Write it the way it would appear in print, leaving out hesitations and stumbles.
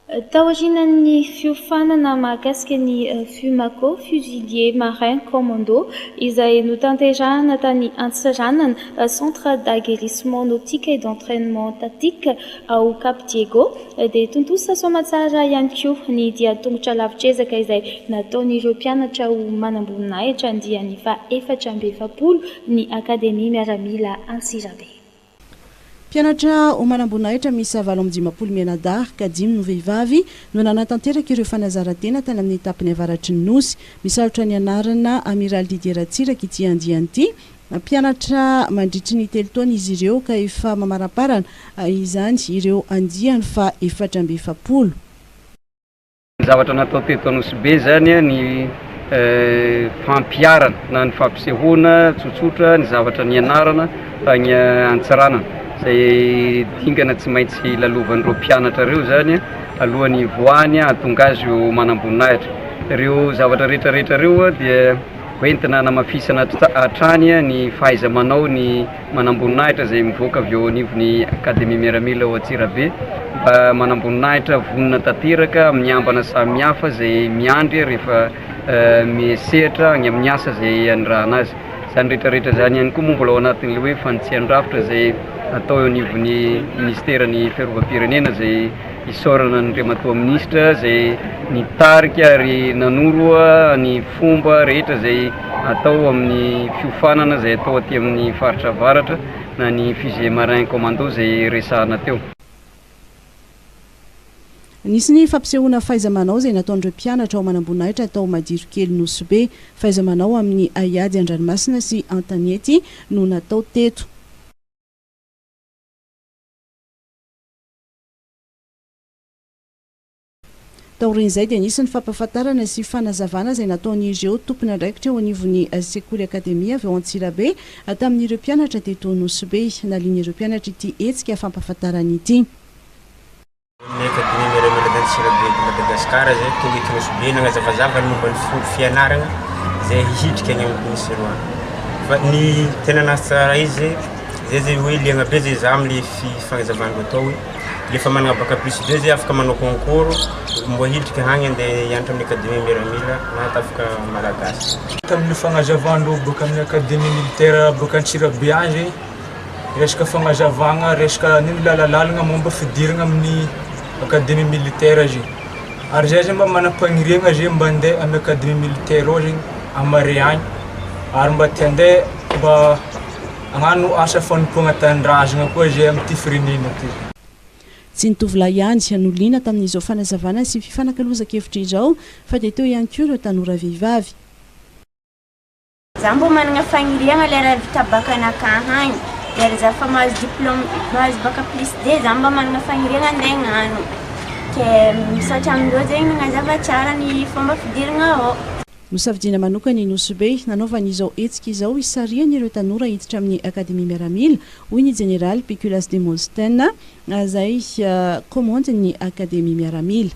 Taorian'ny fiofanana mahakasika ny Fumako, Fusilier Marin Commando izay notanterahana tany Antsiranana, Centre d'aguerrissement nautique et d'entraînement tactique ao Cap Diego dia tontosa soamantsara ihany koa ny dia tongotra lavitrezaka izay nataon'ireo mpianatra ho manamboninahitra andiany fa 470 ny Akademia Miaramila Antsirabe. Mpianatra ho manamboninahitra misy 710 mianadahy ka 5 no vehivavy no nanatanteraka ireo fanazarantena tany amin'ny etapiny avaratry ny nosy. Misalotra ny anarana Amiral Didier Ratsiraka ity andiany ity. Mpianatra mandritry ny 3 taona izy ireo ka efa mamaraparana izany ireo andiany fa 470. Zavatra natao teto Anosibe zany ny fampiarana na ny fampisehoana tsotsotra ny zavatra nianarana tany Antsiranana. Zay dingana tsy maintsy lalovan'ireo mpianatra ireo zany alohan'ny voany hahatonga azy ho manamboninahitra. Ireo zavatra rehetrarehetra ireo dia hoentina namafisana hatrany ny fahaiza-manao ny manamboninahitra zay mivoaka avy eo anivon'ny Akademia Miaramila ao Antsirabe mba manamboninahitra vonona tanteraka amin'ny ambana samihafa zay miandry rehefa misehatra any amin'ny asa zay andrahana azy. Zany rehetrarehetra zany ihany koa moa mbola ao anatin'ilay hoe fanitsian-drafitra zay atao eo anivon'ny ministeran'ny fiarovam-pirenena zay isorana ny Andriamatoa Minisitra zay nitarika ary nanoro ny fomba rehetra zay atao amin'ny fiofanana zay atao aty amin'ny faritra avaratra na ny Fusilier Marin Commando zay resahana teo. Nisy ny fampisehoana fahaiza-manao zay nataon'ireo mpianatra ao manamboninahitra atao Madirokely Nosibe. Fahaiza-manao amin'ny Aiady Andranomasina sy Antaniety no natao teto. Taorin'izay dia nisy ny fampahafantarana sy fanazavana zay nataon'ireo tompony andraikitra eo anivon'ny sekoly akademia avy ao Antsirabe tamin'ireo mpianatra teto Nosibe. Nalian'ireo mpianatra ity hetsika fampahafantarana ity. Akademia Miaramila Antsirabe de Madagasikara zay tonga eto Nosibe nagnazavazava ny momba ny fomba fianarana zay hidrika any amin'ny ministera. Fa ny tena nahatsara izy zay hoe liagna be zay za amin'ny fanazavana atao hoe rehefa manana bac plus 2 zay afaka manao concours mbo hidrika hagny andeha hianatra amin'ny Akademia Miaramila na tafika malagasy. Tamin'ny fagnazavandro boka amin'ny Akademia Militaire boka Antsirabe azy resaka fagnazavagna resaka niny lalalalagna momba fidirana amin'ny Akademia Militaire azy. Ary zay mba manam-paniriagna zay mba andeha amin'ny Akademia Militaire ao zegny amariagny ary mba tia andeha mba agnano asa fanompoagna tanindrazagna koa zay amin'ity firenena ty. Tsy nitovolahy ihany anoliana tamin'izao fanazavana sy fifanankalozan-kevitra izao fa dia teo ihany koa ireo tanora vehivavy. Za mbo manana faniriagna lera vita bac anakahany lera za fa mahazo diplôme mahazo bac plus 2 za mba manana faniriagna andeha hagnano ke misaotra amindreo zegny nagnazava tsara ny fomba fidirana ao. Nosafidiana manokana ny Nosibe nanaovan'izao hetsika izao isarian'ireo tanora hiditra amin'ny Akademia Miaramila hoy ny Général Piculas de Molsten zay commande ny Akademia Miaramila.